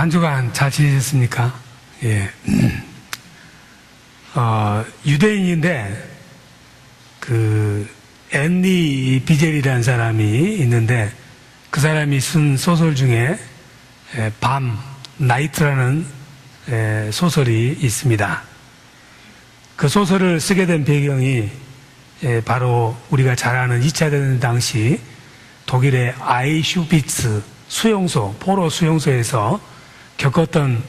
한 주간 잘 지내셨습니까? 예. 유대인인데, 앤리 비젤이라는 사람이 있는데, 그 사람이 쓴 소설 중에, 밤, 나이트라는 소설이 있습니다. 그 소설을 쓰게 된 배경이, 바로 우리가 잘 아는 2차 대전 당시 독일의 아이슈비츠 수용소, 포로 수용소에서 겪었던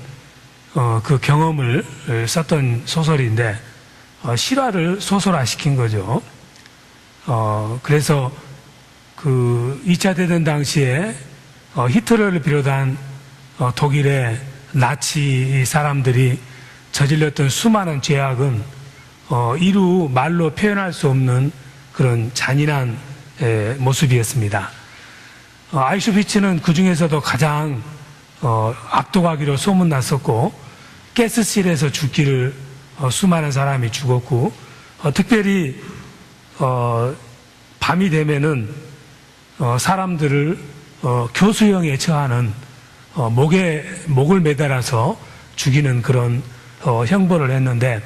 그 경험을 썼던 소설인데, 실화를 소설화시킨 거죠. 그래서 그 2차 대전 당시에 히틀러를 비롯한 독일의 나치 사람들이 저질렀던 수많은 죄악은 이루 말로 표현할 수 없는 그런 잔인한 모습이었습니다. 아이슈비츠는 그 중에서도 가장 압도하기로 소문났었고, 가스실에서 죽기를 수많은 사람이 죽었고, 특별히 밤이 되면은 사람들을 교수형에 처하는 목을 매달아서 죽이는 그런 형벌을 했는데,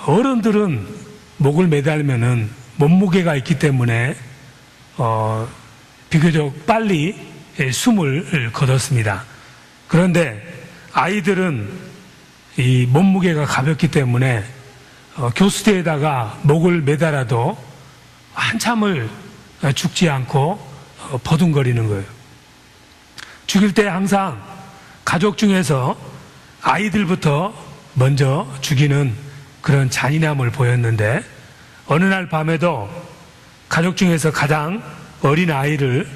어른들은 목을 매달면은 몸무게가 있기 때문에 비교적 빨리 숨을 거뒀습니다. 그런데 아이들은 이 몸무게가 가볍기 때문에 교수대에다가 목을 매달아도 한참을 죽지 않고 버둥거리는 거예요. 죽일 때 항상 가족 중에서 아이들부터 먼저 죽이는 그런 잔인함을 보였는데, 어느 날 밤에도 가족 중에서 가장 어린 아이를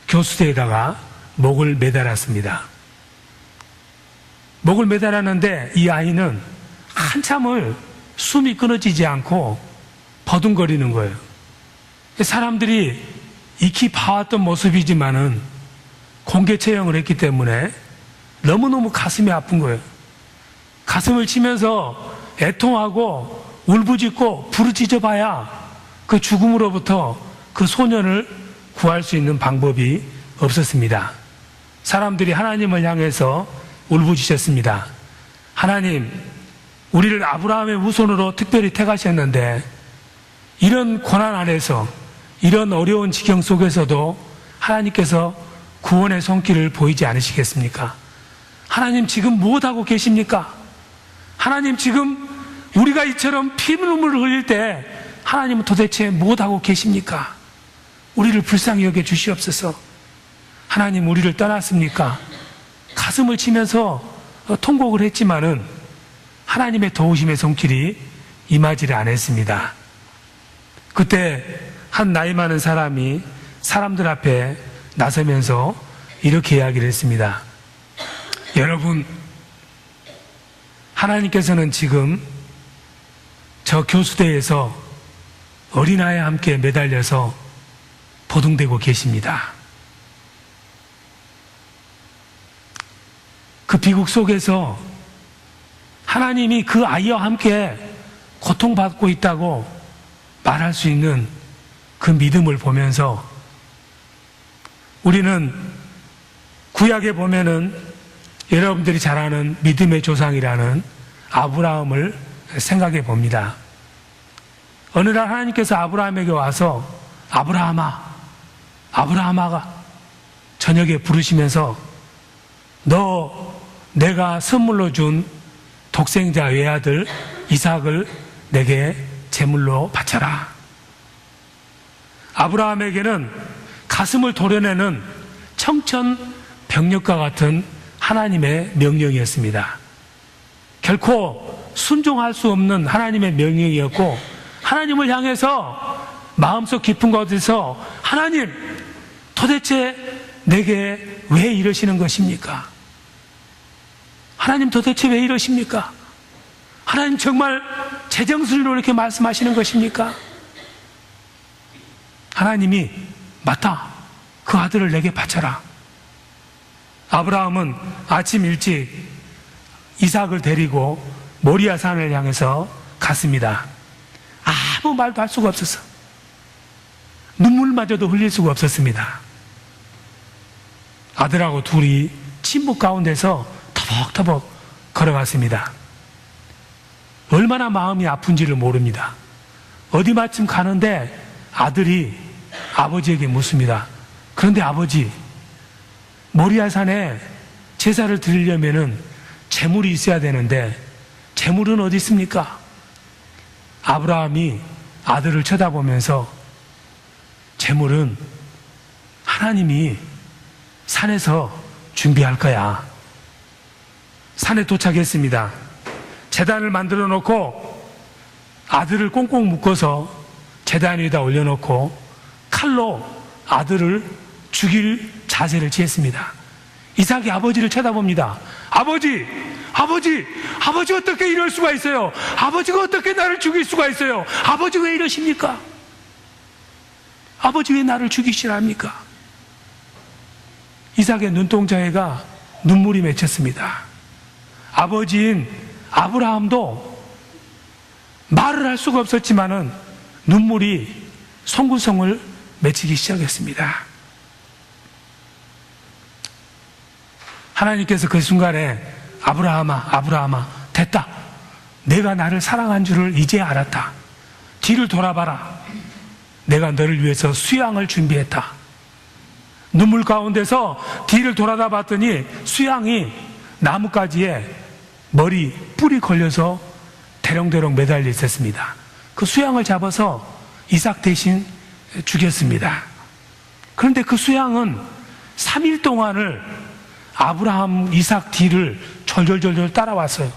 교수대에다가 목을 매달았습니다. 목을 매달았는데 이 아이는 한참을 숨이 끊어지지 않고 버둥거리는 거예요. 사람들이 익히 봐왔던 모습이지만은 공개 처형을 했기 때문에 너무너무 가슴이 아픈 거예요. 가슴을 치면서 애통하고 울부짖고 부르짖어 봐야 그 죽음으로부터 그 소년을 구할 수 있는 방법이 없었습니다. 사람들이 하나님을 향해서 울부짖었습니다. 하나님, 우리를 아브라함의 후손으로 특별히 택하셨는데, 이런 고난 안에서, 이런 어려운 지경 속에서도 하나님께서 구원의 손길을 보이지 않으시겠습니까? 하나님 지금 무엇하고 계십니까? 하나님 지금 우리가 이처럼 피눈물을 흘릴 때 하나님은 도대체 무엇하고 계십니까? 우리를 불쌍히 여겨 주시옵소서. 하나님 우리를 떠났습니까? 가슴을 치면서 통곡을 했지만은 하나님의 도우심의 손길이 임하지를 않았습니다. 그때 한 나이 많은 사람이 사람들 앞에 나서면서 이렇게 이야기를 했습니다. 여러분, 하나님께서는 지금 저 교수대에서 어린아이와 함께 매달려서 보둥대고 계십니다. 그 비극 속에서 하나님이 그 아이와 함께 고통받고 있다고 말할 수 있는 그 믿음을 보면서 우리는 구약에 보면은 여러분들이 잘 아는 믿음의 조상이라는 아브라함을 생각해 봅니다. 어느 날 하나님께서 아브라함에게 와서 아브라함아, 아브라함아가 저녁에 부르시면서 너 내가 선물로 준 독생자 외아들 이삭을 내게 제물로 바쳐라. 아브라함에게는 가슴을 도려내는 청천벽력과 같은 하나님의 명령이었습니다. 결코 순종할 수 없는 하나님의 명령이었고, 하나님을 향해서 마음속 깊은 곳에서 하나님 도대체 내게 왜 이러시는 것입니까? 하나님 도대체 왜 이러십니까? 하나님 정말 제정신으로 이렇게 말씀하시는 것입니까? 하나님이 맞다, 그 아들을 내게 바쳐라. 아브라함은 아침 일찍 이삭을 데리고 모리아 산을 향해서 갔습니다. 아무 말도 할 수가 없었어. 눈물마저도 흘릴 수가 없었습니다. 아들하고 둘이 침묵 가운데서 터벅터벅 걸어갔습니다. 얼마나 마음이 아픈지를 모릅니다. 어디 마침 가는데 아들이 아버지에게 묻습니다. 그런데 아버지, 모리아산에 제사를 드리려면은 제물이 있어야 되는데 제물은 어디 있습니까? 아브라함이 아들을 쳐다보면서 제물은 하나님이 산에서 준비할 거야. 산에 도착했습니다. 제단을 만들어 놓고 아들을 꽁꽁 묶어서 제단 위에다 올려놓고 칼로 아들을 죽일 자세를 취했습니다. 이삭이 아버지를 쳐다봅니다. 아버지 어떻게 이럴 수가 있어요? 아버지가 어떻게 나를 죽일 수가 있어요? 아버지 왜 이러십니까? 아버지 왜 나를 죽이시라 합니까? 이삭의 눈동자에가 눈물이 맺혔습니다. 아버지인 아브라함도 말을 할 수가 없었지만은 눈물이 송구송을 맺히기 시작했습니다. 하나님께서 그 순간에 아브라함아, 됐다. 내가 나를 사랑한 줄을 이제 알았다. 뒤를 돌아봐라. 내가 너를 위해서 수양을 준비했다. 눈물 가운데서 뒤를 돌아다 봤더니 수양이 나뭇가지에 머리, 뿔이 걸려서 대롱대롱 매달려 있었습니다. 그 수양을 잡아서 이삭 대신 죽였습니다. 그런데 그 수양은 3일 동안을 아브라함, 이삭 뒤를 절절절절 따라왔어요.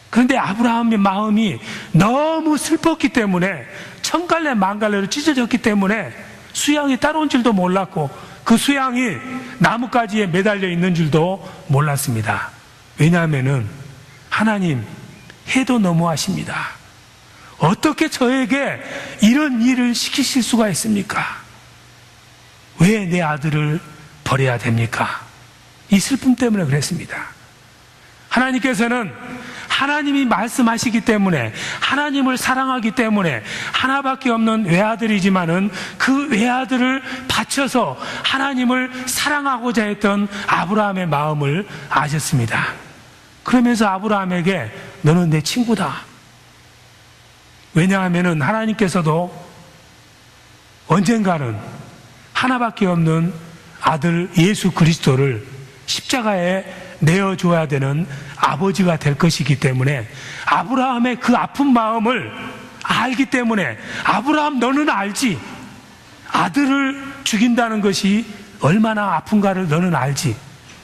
그런데 아브라함의 마음이 너무 슬펐기 때문에 천갈래 만갈래로 찢어졌기 때문에 수양이 따라온 줄도 몰랐고 그 수양이 나뭇가지에 매달려 있는 줄도 몰랐습니다. 왜냐하면은 하나님 해도 너무하십니다. 어떻게 저에게 이런 일을 시키실 수가 있습니까? 왜 내 아들을 버려야 됩니까? 이 슬픔 때문에 그랬습니다. 하나님께서는 하나님이 말씀하시기 때문에 하나님을 사랑하기 때문에 하나밖에 없는 외아들이지만은 그 외아들을 바쳐서 하나님을 사랑하고자 했던 아브라함의 마음을 아셨습니다. 그러면서 아브라함에게 너는 내 친구다. 왜냐하면은 하나님께서도 언젠가는 하나밖에 없는 아들 예수 그리스도를 십자가에 내어줘야 되는 아버지가 될 것이기 때문에 아브라함의 그 아픈 마음을 알기 때문에 아브라함 너는 알지. 아들을 죽인다는 것이 얼마나 아픈가를 너는 알지.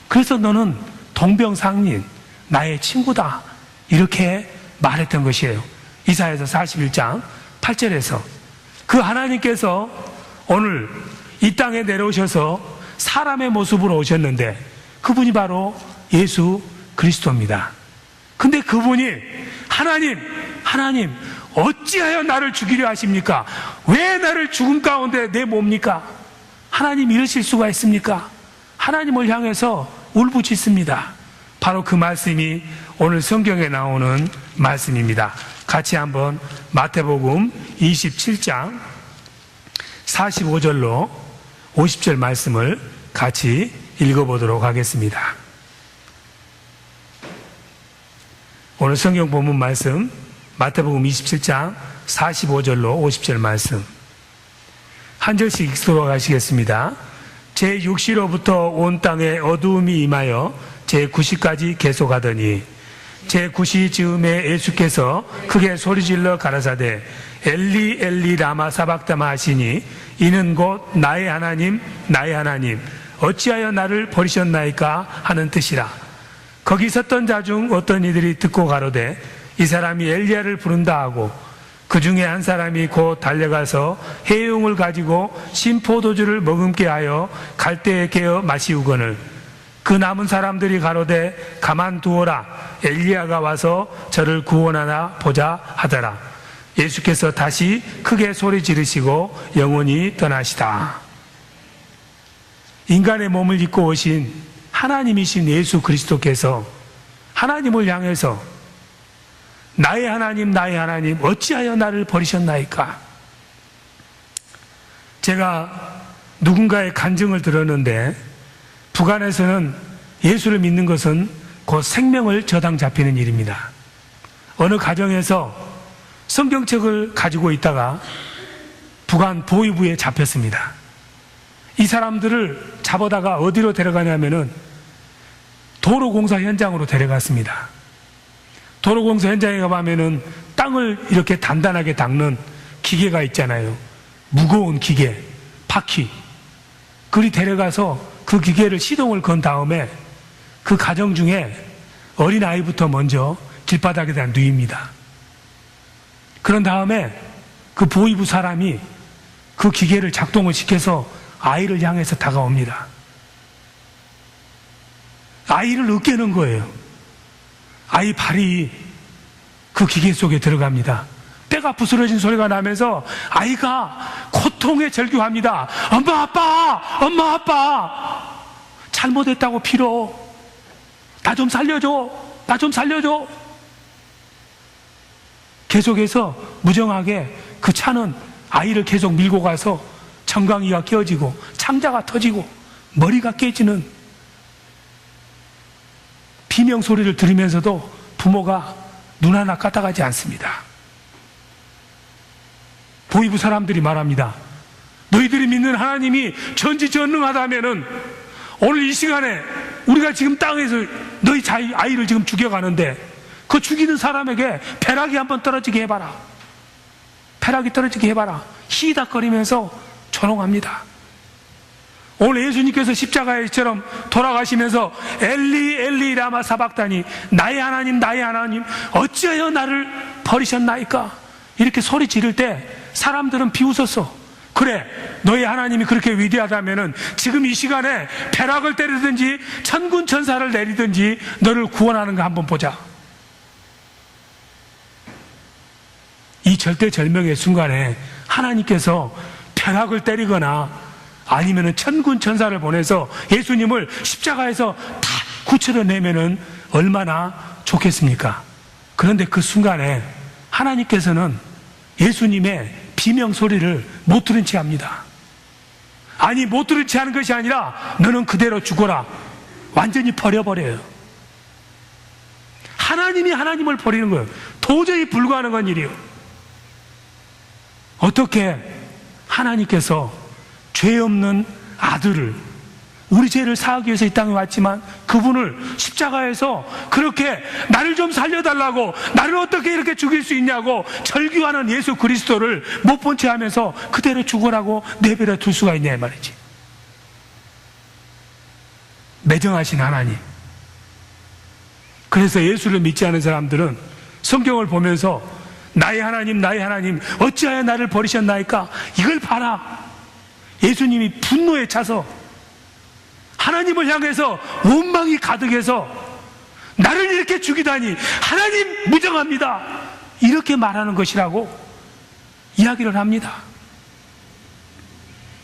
그래서 너는 동병상린 나의 친구다. 이렇게 말했던 것이에요. 이사야서 41장 8절에서 그 하나님께서 오늘 이 땅에 내려오셔서 사람의 모습으로 오셨는데 그분이 바로 예수 그리스도입니다. 근데 그분이 하나님 어찌하여 나를 죽이려 하십니까? 왜 나를 죽음 가운데 내몹니까? 하나님 이러실 수가 있습니까? 하나님을 향해서 울부짖습니다. 바로 그 말씀이 오늘 성경에 나오는 말씀입니다. 같이 한번 마태복음 27장 45절로 50절 말씀을 같이 읽어보도록 하겠습니다. 오늘 성경 본문 말씀 마태복음 27장 45절로 50절 말씀 한 절씩 읽도록 하시겠습니다. 제6시로부터 온 땅에 어두움이 임하여 제9시까지 계속하더니 제9시 즈음에 예수께서 크게 소리질러 가라사대 엘리 엘리 라마 사박다마 하시니 이는 곧 나의 하나님 어찌하여 나를 버리셨나이까 하는 뜻이라. 거기 섰던 자 중 어떤 이들이 듣고 가로되 이 사람이 엘리야를 부른다 하고 그 중에 한 사람이 곧 달려가서 해용을 가지고 신포도주를 머금게 하여 갈대에 개어 마시우거늘 그 남은 사람들이 가로되 가만두어라 엘리야가 와서 저를 구원하나 보자 하더라. 예수께서 다시 크게 소리 지르시고 영원히 떠나시다. 인간의 몸을 입고 오신 하나님이신 예수 그리스도께서 하나님을 향해서 나의 하나님 어찌하여 나를 버리셨나이까? 제가 누군가의 간증을 들었는데 북한에서는 예수를 믿는 것은 곧 생명을 저당 잡히는 일입니다. 어느 가정에서 성경책을 가지고 있다가 부관 보위부에 잡혔습니다. 이 사람들을 잡아다가 어디로 데려가냐면은 도로공사 현장으로 데려갔습니다. 도로공사 현장에 가면은 땅을 이렇게 단단하게 닦는 기계가 있잖아요. 무거운 기계, 바퀴. 그리 데려가서 그 기계를 시동을 건 다음에 그 가정 중에 어린아이부터 먼저 길바닥에다 누입니다. 그런 다음에 그 보위부 사람이 그 기계를 작동을 시켜서 아이를 향해서 다가옵니다. 아이를 으깨는 거예요. 아이 발이 그 기계 속에 들어갑니다. 뼈가 부스러진 소리가 나면서 아이가 고통에 절규합니다. 엄마 아빠, 엄마 아빠, 잘못했다고 빌어. 나 좀 살려줘, 나 좀 살려줘. 계속해서 무정하게 그 차는 아이를 계속 밀고 가서 정강이가 깨어지고 창자가 터지고 머리가 깨지는 비명 소리를 들으면서도 부모가 눈 하나 까딱하지 않습니다. 보위부 사람들이 말합니다. 너희들이 믿는 하나님이 전지전능하다면은 오늘 이 시간에 우리가 지금 땅에서 너희 아이를 지금 죽여가는데 그 죽이는 사람에게 벼락이 한번 떨어지게 해봐라. 벼락이 떨어지게 해봐라. 희닥거리면서 조롱합니다. 오늘 예수님께서 십자가에처럼 돌아가시면서 엘리 엘리 라마 사박다니, 나의 하나님 나의 하나님 어찌하여 나를 버리셨나이까, 이렇게 소리 지를 때 사람들은 비웃었어. 그래, 너의 하나님이 그렇게 위대하다면은 지금 이 시간에 벼락을 때리든지 천군 천사를 내리든지 너를 구원하는 거 한번 보자. 이 절대절명의 순간에 하나님께서 벼락을 때리거나 아니면은 천군 천사를 보내서 예수님을 십자가에서 다 구출해내면은 얼마나 좋겠습니까? 그런데 그 순간에 하나님께서는 예수님의 비명 소리를 못 들은 채 합니다. 아니, 못 들은 채 하는 것이 아니라 너는 그대로 죽어라. 완전히 버려버려요. 하나님이 하나님을 버리는 거예요. 도저히 불가능한 일이에요. 어떻게 하나님께서 죄 없는 아들을, 우리 죄를 사하기 위해서 이 땅에 왔지만 그분을 십자가에서 그렇게 나를 좀 살려달라고, 나를 어떻게 이렇게 죽일 수 있냐고 절규하는 예수 그리스도를 못 본 채 하면서 그대로 죽으라고 내버려 둘 수가 있냐 이 말이지. 매정하신 하나님. 그래서 예수를 믿지 않은 사람들은 성경을 보면서 나의 하나님 나의 하나님 어찌하여 나를 버리셨나이까, 이걸 봐라. 예수님이 분노에 차서 하나님을 향해서 원망이 가득해서 나를 이렇게 죽이다니 하나님 무정합니다, 이렇게 말하는 것이라고 이야기를 합니다.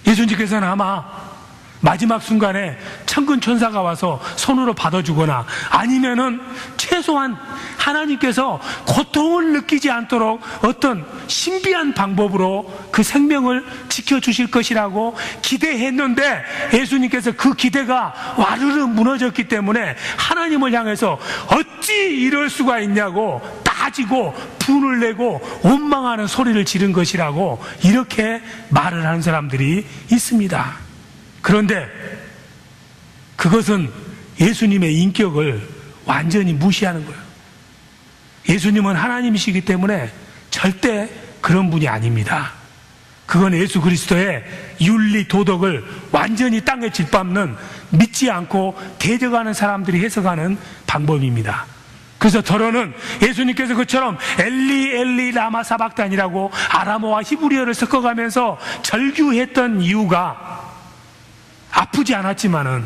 예수님께서는 아마 마지막 순간에 천군 천사가 와서 손으로 받아주거나 아니면은 최소한 하나님께서 고통을 느끼지 않도록 어떤 신비한 방법으로 그 생명을 지켜주실 것이라고 기대했는데 예수님께서 그 기대가 와르르 무너졌기 때문에 하나님을 향해서 어찌 이럴 수가 있냐고 따지고 분을 내고 원망하는 소리를 지른 것이라고 이렇게 말을 하는 사람들이 있습니다. 그런데 그것은 예수님의 인격을 완전히 무시하는 거예요. 예수님은 하나님이시기 때문에 절대 그런 분이 아닙니다. 그건 예수 그리스도의 윤리 도덕을 완전히 땅에 짓밟는, 믿지 않고 대적하는 사람들이 해석하는 방법입니다. 그래서 더러는 예수님께서 그처럼 엘리 엘리 라마 사박단이라고 아람어와 히브리어를 섞어가면서 절규했던 이유가 아프지 않았지만은,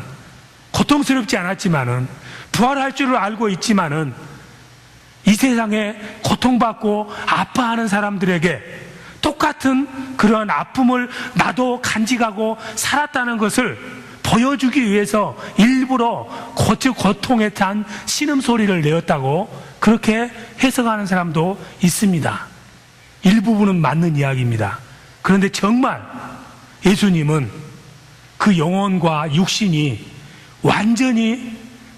고통스럽지 않았지만은, 부활할 줄을 알고 있지만은 이 세상에 고통받고 아파하는 사람들에게 똑같은 그런 아픔을 나도 간직하고 살았다는 것을 보여주기 위해서 일부러 고통에 탄 신음소리를 내었다고 그렇게 해석하는 사람도 있습니다. 일부분은 맞는 이야기입니다. 그런데 정말 예수님은 그 영혼과 육신이 완전히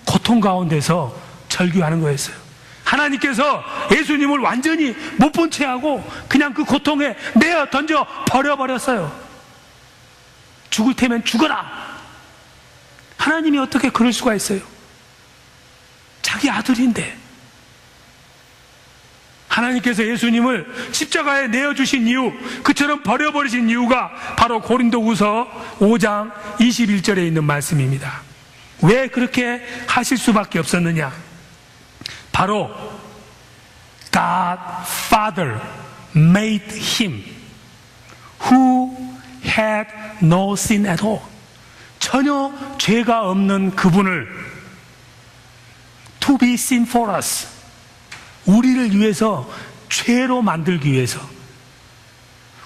고통 가운데서 절규하는 거였어요. 하나님께서 예수님을 완전히 못 본 채 하고 그냥 그 고통에 내어 던져 버려버렸어요. 죽을 테면 죽어라. 하나님이 어떻게 그럴 수가 있어요? 자기 아들인데. 하나님께서 예수님을 십자가에 내어주신 이유, 그처럼 버려버리신 이유가 바로 고린도후서 5장 21절에 있는 말씀입니다. 왜 그렇게 하실 수밖에 없었느냐? 바로 God Father made him who had no sin at all. 전혀 죄가 없는 그분을 to be sin for us, 우리를 위해서 죄로 만들기 위해서,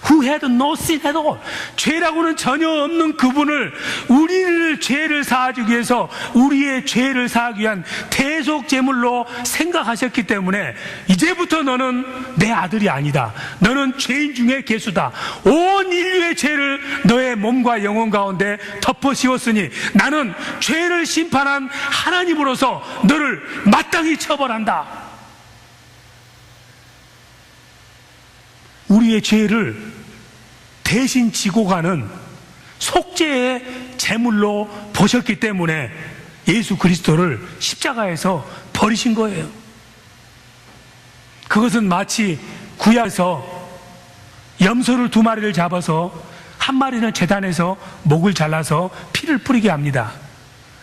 who had no sin at all, 죄라고는 전혀 없는 그분을 우리를 죄를 사하기 위해서 우리의 죄를 사하기 위한 대속 제물로 생각하셨기 때문에 이제부터 너는 내 아들이 아니다. 너는 죄인 중에 괴수다. 온 인류의 죄를 너의 몸과 영혼 가운데 덮어 씌웠으니 나는 죄를 심판한 하나님으로서 너를 마땅히 처벌한다. 우리의 죄를 대신 지고 가는 속죄의 제물로 보셨기 때문에 예수 그리스도를 십자가에서 버리신 거예요. 그것은 마치 구약에서 염소를 2마리를 잡아서 한 마리는 제단에서 목을 잘라서 피를 뿌리게 합니다.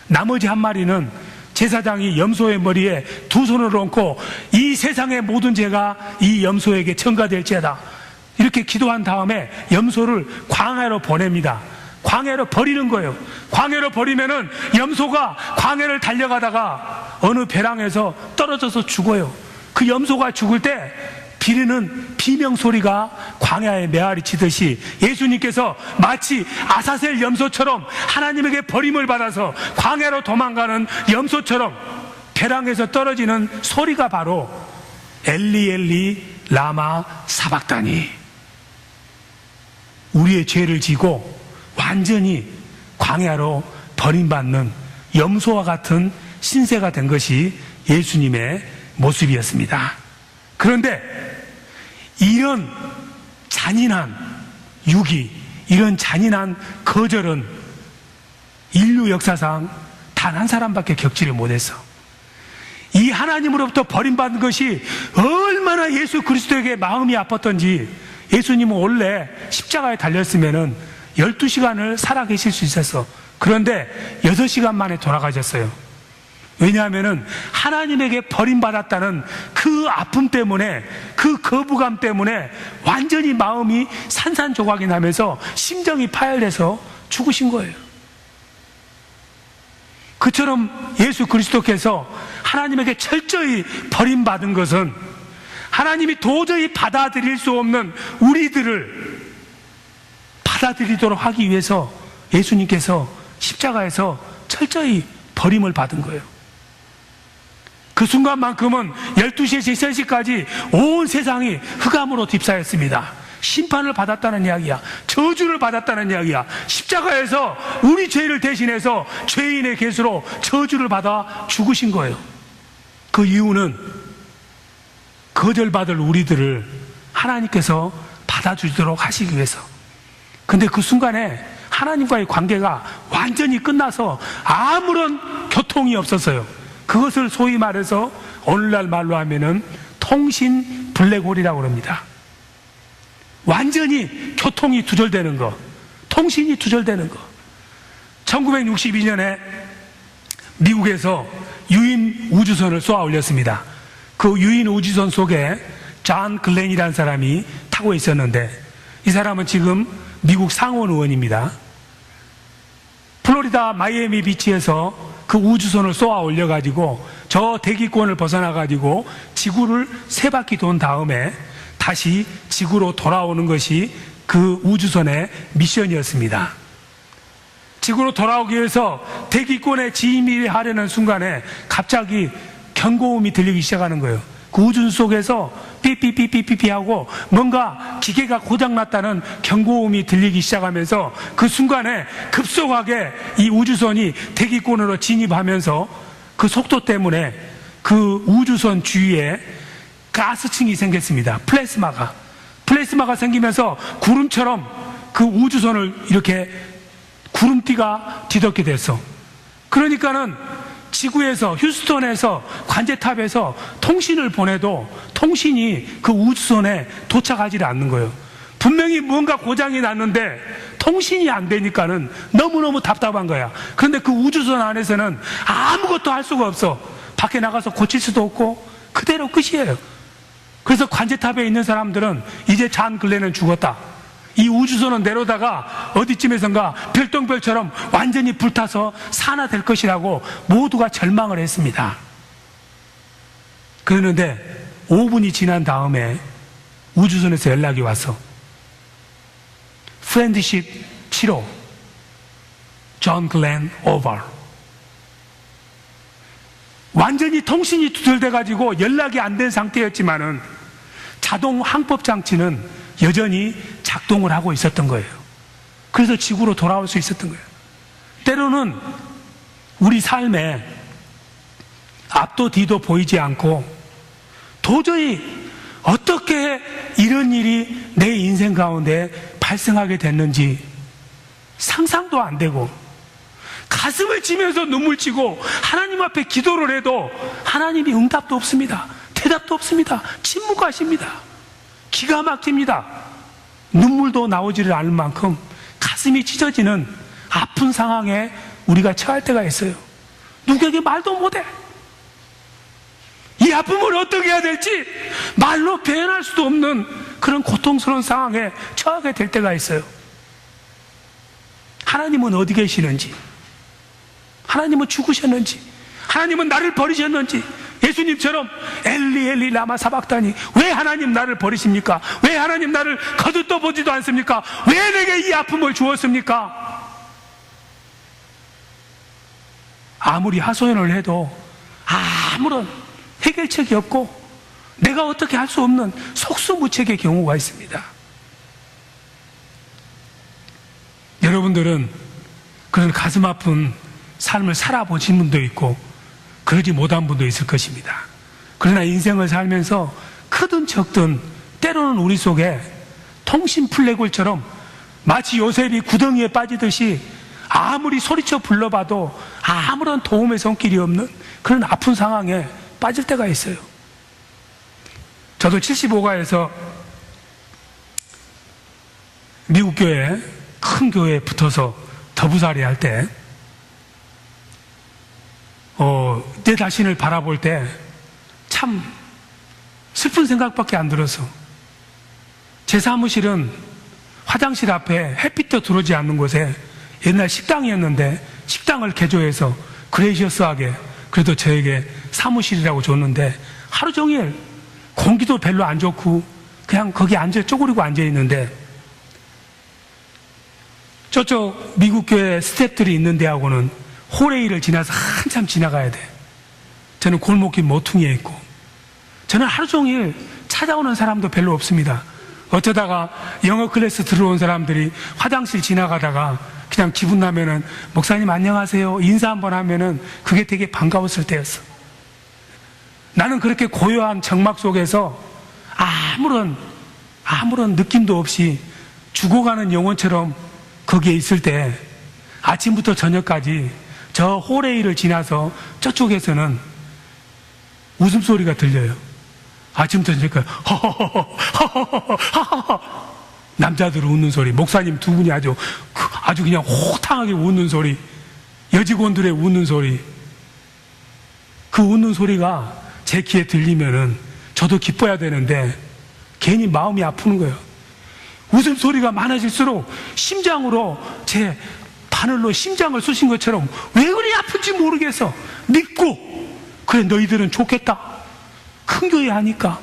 나머지 한 마리는 제사장이 염소의 머리에 2손을 얹고 이 세상의 모든 죄가 이 염소에게 전가될지어다 이렇게 기도한 다음에 염소를 광야로 보냅니다. 광야로 버리는 거예요. 광야로 버리면은 염소가 광야를 달려가다가 어느 배랑에서 떨어져서 죽어요. 그 염소가 죽을 때 비리는 비명소리가 광야에 메아리 치듯이 예수님께서 마치 아사셀 염소처럼 하나님에게 버림을 받아서 광야로 도망가는 염소처럼 배랑에서 떨어지는 소리가 바로 엘리 엘리 라마 사박다니, 우리의 죄를 지고 완전히 광야로 버림받는 염소와 같은 신세가 된 것이 예수님의 모습이었습니다. 그런데 이런 잔인한 유기, 이런 잔인한 거절은 인류 역사상 단 한 사람밖에 겪지를 못했어. 이 하나님으로부터 버림받은 것이 얼마나 예수 그리스도에게 마음이 아팠던지, 예수님은 원래 십자가에 달렸으면 12시간을 살아계실 수 있었어. 그런데 6시간 만에 돌아가셨어요. 왜냐하면 하나님에게 버림받았다는 그 아픔 때문에, 그 거부감 때문에 완전히 마음이 산산조각이 나면서 심정이 파열돼서 죽으신 거예요. 그처럼 예수 그리스도께서 하나님에게 철저히 버림받은 것은 하나님이 도저히 받아들일 수 없는 우리들을 받아들이도록 하기 위해서 예수님께서 십자가에서 철저히 버림을 받은 거예요. 그 순간만큼은 12시에서 3시까지 온 세상이 흑암으로 딥사였습니다. 심판을 받았다는 이야기야. 저주를 받았다는 이야기야. 십자가에서 우리 죄를 대신해서 죄인의 겟으로 저주를 받아 죽으신 거예요. 그 이유는 거절받을 우리들을 하나님께서 받아주도록 하시기 위해서. 근데 그 순간에 하나님과의 관계가 완전히 끝나서 아무런 교통이 없었어요. 그것을 소위 말해서 오늘날 말로 하면은 통신 블랙홀이라고 합니다. 완전히 교통이 두절되는 거, 통신이 두절되는 거. 1962년에 미국에서 유인 우주선을 쏘아 올렸습니다. 그 유인 우주선 속에 존 글렌이라는 사람이 타고 있었는데, 이 사람은 지금 미국 상원 의원입니다. 플로리다 마이애미 비치에서 그 우주선을 쏘아 올려가지고 저 대기권을 벗어나가지고 지구를 3바퀴 돈 다음에 다시 지구로 돌아오는 것이 그 우주선의 미션이었습니다. 지구로 돌아오기 위해서 대기권에 진입하려는 순간에 갑자기 경고음이 들리기 시작하는 거예요. 그 우주선 속에서 삐삐삐삐삐삐 하고 뭔가 기계가 고장났다는 경고음이 들리기 시작하면서 그 순간에 급속하게 이 우주선이 대기권으로 진입하면서 그 속도 때문에 그 우주선 주위에 가스층이 생겼습니다. 플라스마가 생기면서 구름처럼 그 우주선을 이렇게 구름띠가 뒤덮게 됐어. 그러니까는 지구에서, 휴스턴에서, 관제탑에서 통신을 보내도 통신이 그 우주선에 도착하지 않는 거예요. 분명히 뭔가 고장이 났는데 통신이 안 되니까는 너무너무 답답한 거야. 그런데 그 우주선 안에서는 아무것도 할 수가 없어. 밖에 나가서 고칠 수도 없고 그대로 끝이에요. 그래서 관제탑에 있는 사람들은 이제 잔 근래는 죽었다. 이 우주선은 내려다가 어디쯤에선가 별똥별처럼 완전히 불타서 산화될 것이라고 모두가 절망을 했습니다. 그런데 5분이 지난 다음에 우주선에서 연락이 왔어. 프렌드십 7호 존 글렌 오버. 완전히 통신이 두절돼가지고 연락이 안 된 상태였지만은 자동 항법 장치는 여전히 작동을 하고 있었던 거예요. 그래서 지구로 돌아올 수 있었던 거예요. 때로는 우리 삶에 앞도 뒤도 보이지 않고 도저히 어떻게 이런 일이 내 인생 가운데 발생하게 됐는지 상상도 안 되고 가슴을 치면서 눈물 치고 하나님 앞에 기도를 해도 하나님이 응답도 없습니다. 대답도 없습니다. 침묵하십니다. 기가 막힙니다. 눈물도 나오지를 않을 만큼 가슴이 찢어지는 아픈 상황에 우리가 처할 때가 있어요. 누구에게 말도 못해. 이 아픔을 어떻게 해야 될지 말로 표현할 수도 없는 그런 고통스러운 상황에 처하게 될 때가 있어요. 하나님은 어디 계시는지, 하나님은 죽으셨는지, 하나님은 나를 버리셨는지, 예수님처럼 엘리 엘리 라마 사박다니, 왜 하나님 나를 버리십니까? 왜 하나님 나를 거듭떠보지도 않습니까? 왜 내게 이 아픔을 주었습니까? 아무리 하소연을 해도 아무런 해결책이 없고 내가 어떻게 할 수 없는 속수무책의 경우가 있습니다. 여러분들은 그런 가슴 아픈 삶을 살아보신 분도 있고 그러지 못한 분도 있을 것입니다. 그러나 인생을 살면서 크든 적든 때로는 우리 속에 통신 플래곤처럼 마치 요셉이 구덩이에 빠지듯이 아무리 소리쳐 불러봐도 아무런 도움의 손길이 없는 그런 아픈 상황에 빠질 때가 있어요. 저도 75가에서 미국 교회, 큰 교회에 붙어서 더부살이 할 때, 내 자신을 바라볼 때 참 슬픈 생각밖에 안 들어서, 제 사무실은 화장실 앞에 햇빛도 들어오지 않는 곳에 옛날 식당이었는데 식당을 개조해서 그레이셔스하게 그래도 저에게 사무실이라고 줬는데 하루 종일 공기도 별로 안 좋고 그냥 거기 쪼그리고 앉아 있는데, 저쪽 미국 교회 스태프들이 있는 데하고는 호레이를 지나서 한참 지나가야 돼. 저는 골목길 모퉁이에 있고, 저는 하루 종일 찾아오는 사람도 별로 없습니다. 어쩌다가 영어 클래스 들어온 사람들이 화장실 지나가다가 그냥 기분 나면은 목사님 안녕하세요 인사 한번 하면은 그게 되게 반가웠을 때였어. 나는 그렇게 고요한 정막 속에서 아무런 느낌도 없이 죽어가는 영혼처럼 거기에 있을 때 아침부터 저녁까지 저 호레이를 지나서 저쪽에서는 웃음소리가 들려요. 아침부터 저녁까지 남자들 웃는 소리, 목사님 두 분이 아주 그냥 호탕하게 웃는 소리, 여직원들의 웃는 소리, 그 웃는 소리가 제 귀에 들리면은 저도 기뻐야 되는데 괜히 마음이 아프는 거예요. 웃음소리가 많아질수록 심장으로 제 바늘로 심장을 쑤신 것처럼 왜 그리 아픈지 모르겠어. 믿고, 그래 너희들은 좋겠다, 큰 교회 하니까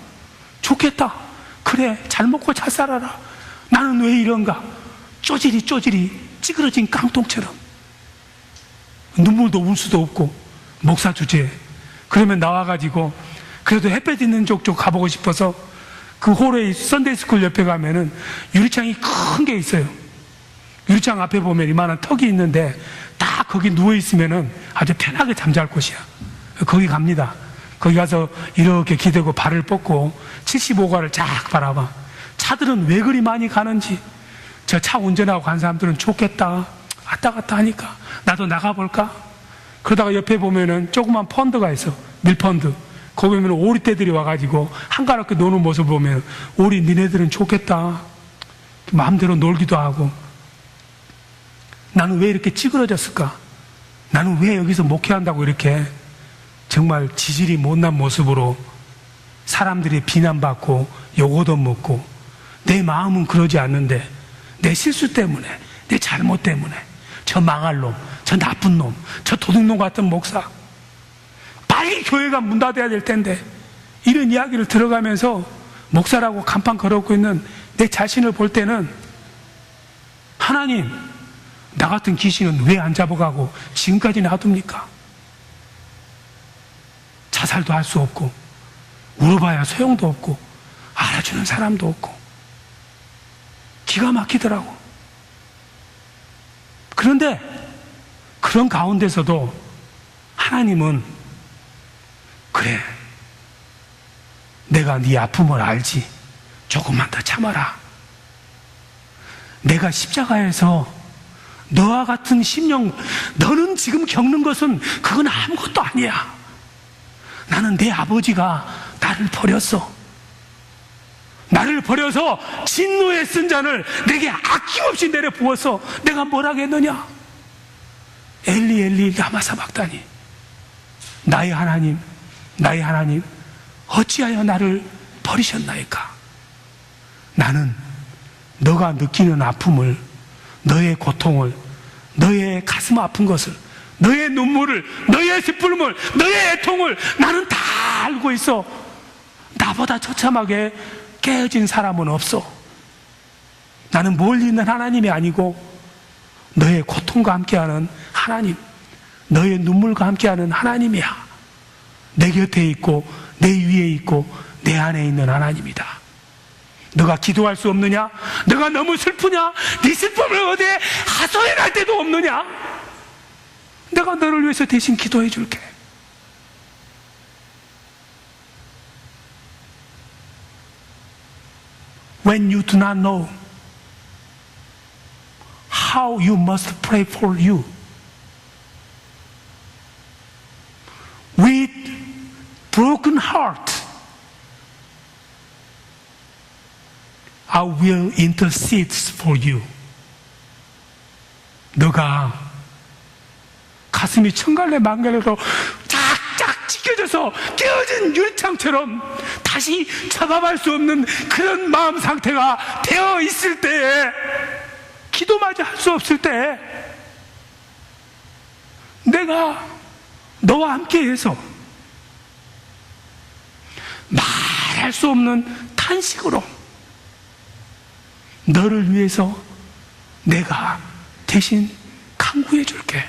좋겠다, 그래 잘 먹고 잘 살아라, 나는 왜 이런가, 쪼지리 찌그러진 깡통처럼 눈물도 울 수도 없고 목사 주제에. 그러면 나와가지고 그래도 햇볕 있는 쪽 가보고 싶어서 그 홀에 썬데이스쿨 옆에 가면은 유리창이 큰 게 있어요. 유리창 앞에 보면 이만한 턱이 있는데 딱 거기 누워있으면은 아주 편하게 잠잘 곳이야. 거기 갑니다. 거기 가서 이렇게 기대고 발을 뻗고 75가를 쫙 바라봐. 차들은 왜 그리 많이 가는지. 저 차 운전하고 간 사람들은 좋겠다. 왔다 갔다 하니까 나도 나가볼까? 그러다가 옆에 보면은 조그만 펀드가 있어. 밀펀드. 거기 보면 오리떼들이 와가지고 한가롭게 노는 모습 보면 오리 니네들은 좋겠다. 마음대로 놀기도 하고. 나는 왜 이렇게 찌그러졌을까? 나는 왜 여기서 목회한다고 이렇게 정말 지질이 못난 모습으로 사람들이 비난받고 욕 얻어먹고, 내 마음은 그러지 않는데 내 실수 때문에, 내 잘못 때문에 저 망할 놈, 저 나쁜 놈, 저 도둑놈 같은 목사, 빨리 교회가 문 닫아야 될 텐데, 이런 이야기를 들어가면서 목사라고 간판 걸어오고 있는 내 자신을 볼 때는, 하나님, 나 같은 귀신은 왜 안 잡아가고 지금까지 놔둡니까? 자살도 할 수 없고, 울어봐야 소용도 없고, 알아주는 사람도 없고, 기가 막히더라고. 그런데 그런 가운데서도 하나님은, 그래, 내가 네 아픔을 알지. 조금만 더 참아라. 내가 십자가에서 너와 같은 심령, 너는 지금 겪는 것은 그건 아무것도 아니야. 나는 내 아버지가 나를 버렸어. 나를 버려서 진노의 쓴 잔을 내게 아낌없이 내려 부어서 내가 뭘 하겠느냐? 엘리 엘리 라마 사박다니, 나의 하나님, 나의 하나님, 어찌하여 나를 버리셨나이까? 나는 너가 느끼는 아픔을, 너의 고통을, 너의 가슴 아픈 것을, 너의 눈물을, 너의 슬픔을, 너의 애통을 나는 다 알고 있어. 나보다 처참하게 깨어진 사람은 없어. 나는 멀리 있는 하나님이 아니고 너의 고통과 함께하는 하나님, 너의 눈물과 함께하는 하나님이야. 내 곁에 있고 내 위에 있고 내 안에 있는 하나님이다. 너가 기도할 수 없느냐? 너가 너무 슬프냐? 네 슬픔을 어디에 하소연할 때도 없느냐? 내가 너를 위해서 대신 기도해 줄게. When you do not know how you must pray for you, with broken heart, I will intercede for you. 너가 가슴이 천갈래 만갈래로 쫙쫙 찢겨져서 깨어진 유리창처럼 다시 잡아갈 수 없는 그런 마음 상태가 되어 있을 때에, 기도마저 할 수 없을 때, 내가 너와 함께해서 말할 수 없는 탄식으로 너를 위해서 내가 대신 간구해 줄게.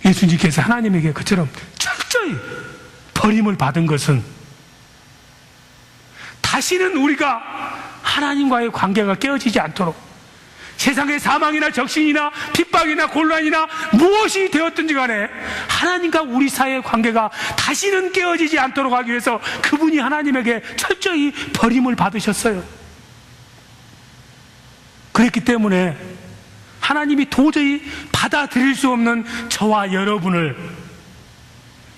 예수님께서 하나님에게 그처럼 철저히 버림을 받은 것은, 다시는 우리가 하나님과의 관계가 깨어지지 않도록, 세상의 사망이나 적신이나 핍박이나 곤란이나 무엇이 되었든지 간에 하나님과 우리 사이의 관계가 다시는 깨어지지 않도록 하기 위해서 그분이 하나님에게 철저히 버림을 받으셨어요. 그랬기 때문에 하나님이 도저히 받아들일 수 없는 저와 여러분을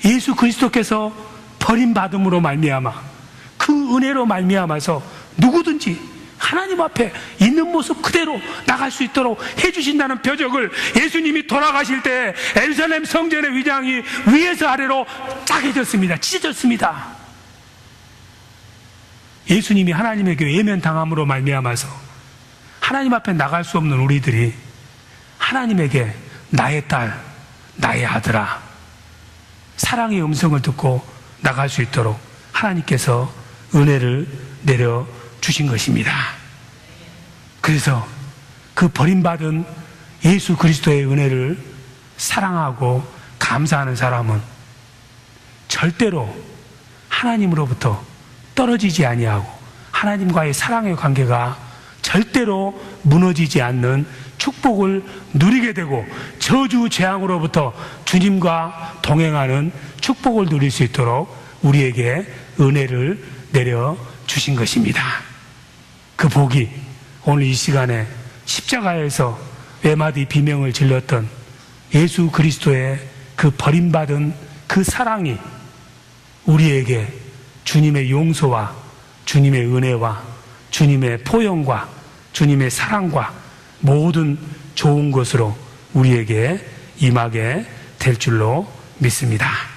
예수 그리스도께서 버림받음으로 말미암아, 그 은혜로 말미암아서 누구든지 하나님 앞에 있는 모습 그대로 나갈 수 있도록 해주신다는 표적을 예수님이 돌아가실 때 예루살렘 성전의 위장이 위에서 아래로 짜게졌습니다. 찢어졌습니다. 예수님이 하나님에게 외면당함으로 말미암아서 하나님 앞에 나갈 수 없는 우리들이 하나님에게 나의 딸, 나의 아들아, 사랑의 음성을 듣고 나갈 수 있도록 하나님께서 은혜를 내려주신 것입니다. 그래서 그 버림받은 예수 그리스도의 은혜를 사랑하고 감사하는 사람은 절대로 하나님으로부터 떨어지지 아니하고 하나님과의 사랑의 관계가 절대로 무너지지 않는 축복 축복을 누리게 되고 저주 재앙으로부터 주님과 동행하는 축복을 누릴 수 있도록 우리에게 은혜를 내려 주신 것입니다. 그 복이 오늘 이 시간에 십자가에서 외마디 비명을 질렀던 예수 그리스도의 그 버림받은 그 사랑이 우리에게 주님의 용서와 주님의 은혜와 주님의 포용과 주님의 사랑과 모든 좋은 것으로 우리에게 임하게 될 줄로 믿습니다.